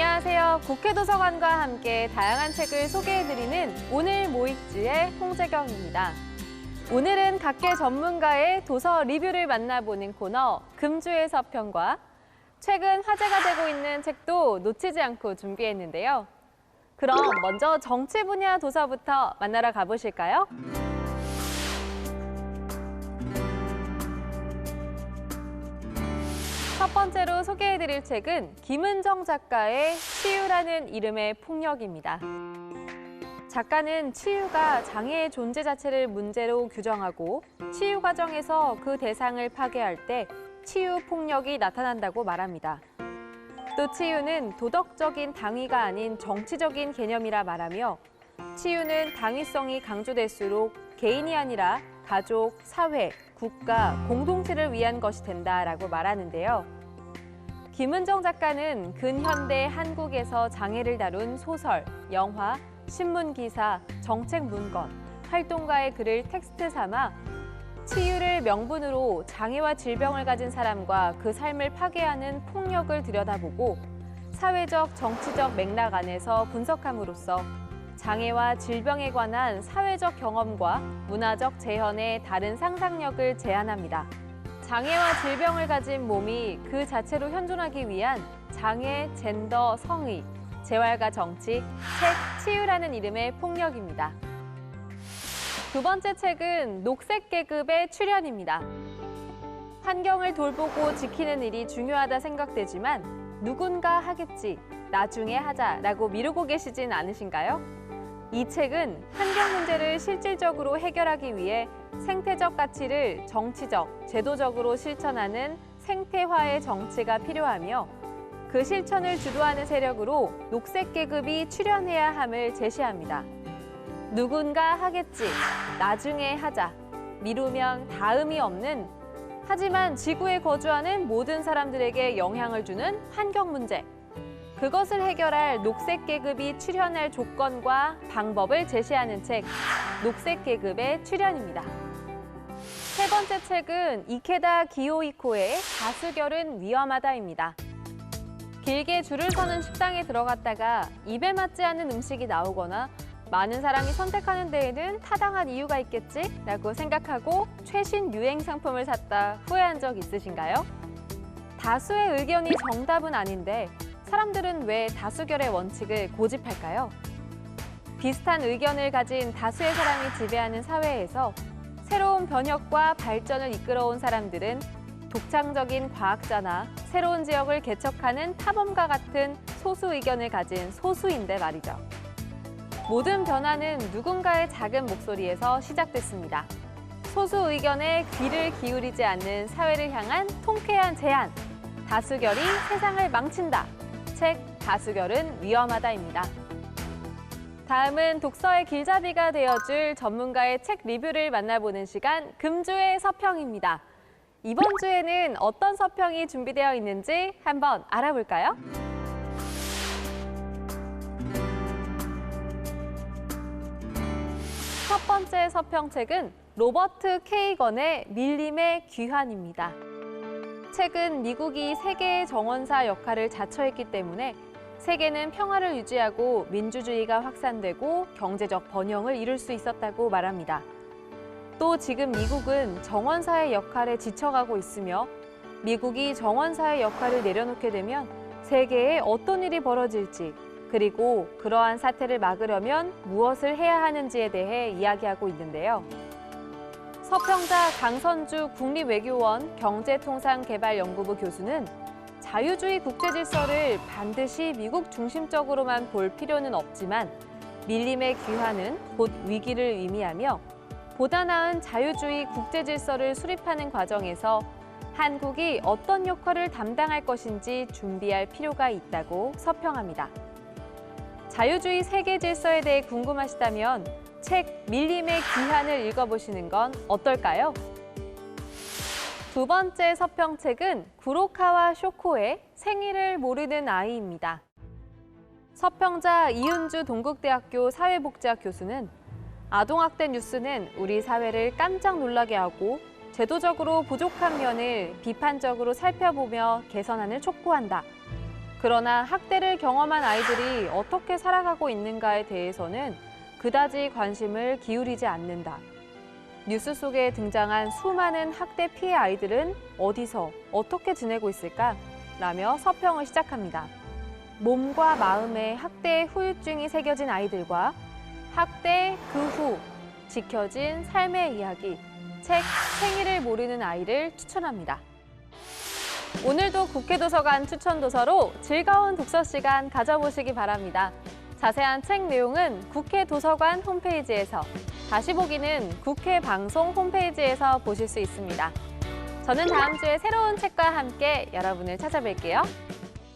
안녕하세요. 국회도서관과 함께 다양한 책을 소개해드리는 오늘 뭐 읽지의 홍재경입니다. 오늘은 각계 전문가의 도서 리뷰를 만나보는 코너 금주의 서평과 최근 화제가 되고 있는 책도 놓치지 않고 준비했는데요. 그럼 먼저 정치 분야 도서부터 만나러 가보실까요? 첫 번째로 소개해드릴 책은 김은정 작가의 치유라는 이름의 폭력입니다. 작가는 치유가 장애의 존재 자체를 문제로 규정하고 치유 과정에서 그 대상을 파괴할 때 치유 폭력이 나타난다고 말합니다. 또 치유는 도덕적인 당위가 아닌 정치적인 개념이라 말하며 치유는 당위성이 강조될수록 개인이 아니라 가족, 사회, 국가, 공동체를 위한 것이 된다라고 말하는데요. 김은정 작가는 근현대 한국에서 장애를 다룬 소설, 영화, 신문 기사, 정책 문건, 활동가의 글을 텍스트 삼아 치유를 명분으로 장애와 질병을 가진 사람과 그 삶을 파괴하는 폭력을 들여다보고 사회적, 정치적 맥락 안에서 분석함으로써 장애와 질병에 관한 사회적 경험과 문화적 재현의 다른 상상력을 제안합니다. 장애와 질병을 가진 몸이 그 자체로 현존하기 위한 장애, 젠더, 성의, 재활과 정치, 책 치유라는 이름의 폭력입니다. 두 번째 책은 녹색계급의 출현입니다. 환경을 돌보고 지키는 일이 중요하다 생각되지만 누군가 하겠지, 나중에 하자라고 미루고 계시진 않으신가요? 이 책은 환경 문제를 실질적으로 해결하기 위해 생태적 가치를 정치적, 제도적으로 실천하는 생태화의 정치가 필요하며 그 실천을 주도하는 세력으로 녹색계급이 출현해야 함을 제시합니다. 누군가 하겠지, 나중에 하자, 미루면 다음이 없는 하지만 지구에 거주하는 모든 사람들에게 영향을 주는 환경 문제. 그것을 해결할 녹색계급이 출현할 조건과 방법을 제시하는 책, 녹색계급의 출현입니다. 세 번째 책은 이케다 기요이코의 다수결은 위험하다입니다. 길게 줄을 서는 식당에 들어갔다가 입에 맞지 않는 음식이 나오거나 많은 사람이 선택하는 데에는 타당한 이유가 있겠지라고 생각하고 최신 유행 상품을 샀다 후회한 적 있으신가요? 다수의 의견이 정답은 아닌데 사람들은 왜 다수결의 원칙을 고집할까요? 비슷한 의견을 가진 다수의 사람이 지배하는 사회에서 새로운 변혁과 발전을 이끌어온 사람들은 독창적인 과학자나 새로운 지역을 개척하는 탐험가 같은 소수 의견을 가진 소수인데 말이죠. 모든 변화는 누군가의 작은 목소리에서 시작됐습니다. 소수 의견에 귀를 기울이지 않는 사회를 향한 통쾌한 제안. 다수결이 세상을 망친다. 책 다수결은 위험하다입니다. 다음은 독서의 길잡이가 되어줄 전문가의 책 리뷰를 만나보는 시간 금주의 서평입니다. 이번 주에는 어떤 서평이 준비되어 있는지 한번 알아볼까요? 첫 번째 서평책은 로버트 케이건의 밀림의 귀환입니다. 책은 미국이 세계의 정원사 역할을 자처했기 때문에 세계는 평화를 유지하고 민주주의가 확산되고 경제적 번영을 이룰 수 있었다고 말합니다. 또 지금 미국은 정원사의 역할에 지쳐가고 있으며 미국이 정원사의 역할을 내려놓게 되면 세계에 어떤 일이 벌어질지 그리고 그러한 사태를 막으려면 무엇을 해야 하는지에 대해 이야기하고 있는데요. 서평자 강선주 국립외교원 경제통상개발연구부 교수는 자유주의 국제질서를 반드시 미국 중심적으로만 볼 필요는 없지만 밀림의 귀환은 곧 위기를 의미하며 보다 나은 자유주의 국제질서를 수립하는 과정에서 한국이 어떤 역할을 담당할 것인지 준비할 필요가 있다고 서평합니다. 자유주의 세계 질서에 대해 궁금하시다면 책 밀림의 귀환을 읽어보시는 건 어떨까요? 두 번째 서평책은 구로카와 쇼코의 생일을 모르는 아이입니다. 서평자 이은주 동국대학교 사회복지학 교수는 아동학대 뉴스는 우리 사회를 깜짝 놀라게 하고 제도적으로 부족한 면을 비판적으로 살펴보며 개선안을 촉구한다. 그러나 학대를 경험한 아이들이 어떻게 살아가고 있는가에 대해서는 그다지 관심을 기울이지 않는다. 뉴스 속에 등장한 수많은 학대 피해 아이들은 어디서 어떻게 지내고 있을까? 라며 서평을 시작합니다. 몸과 마음에 학대의 후유증이 새겨진 아이들과 학대 그 후 지켜진 삶의 이야기, 책 생일을 모르는 아이를 추천합니다. 오늘도 국회도서관 추천도서로 즐거운 독서 시간 가져보시기 바랍니다. 자세한 책 내용은 국회도서관 홈페이지에서, 다시 보기는 국회 방송 홈페이지에서 보실 수 있습니다. 저는 다음 주에 새로운 책과 함께 여러분을 찾아뵐게요.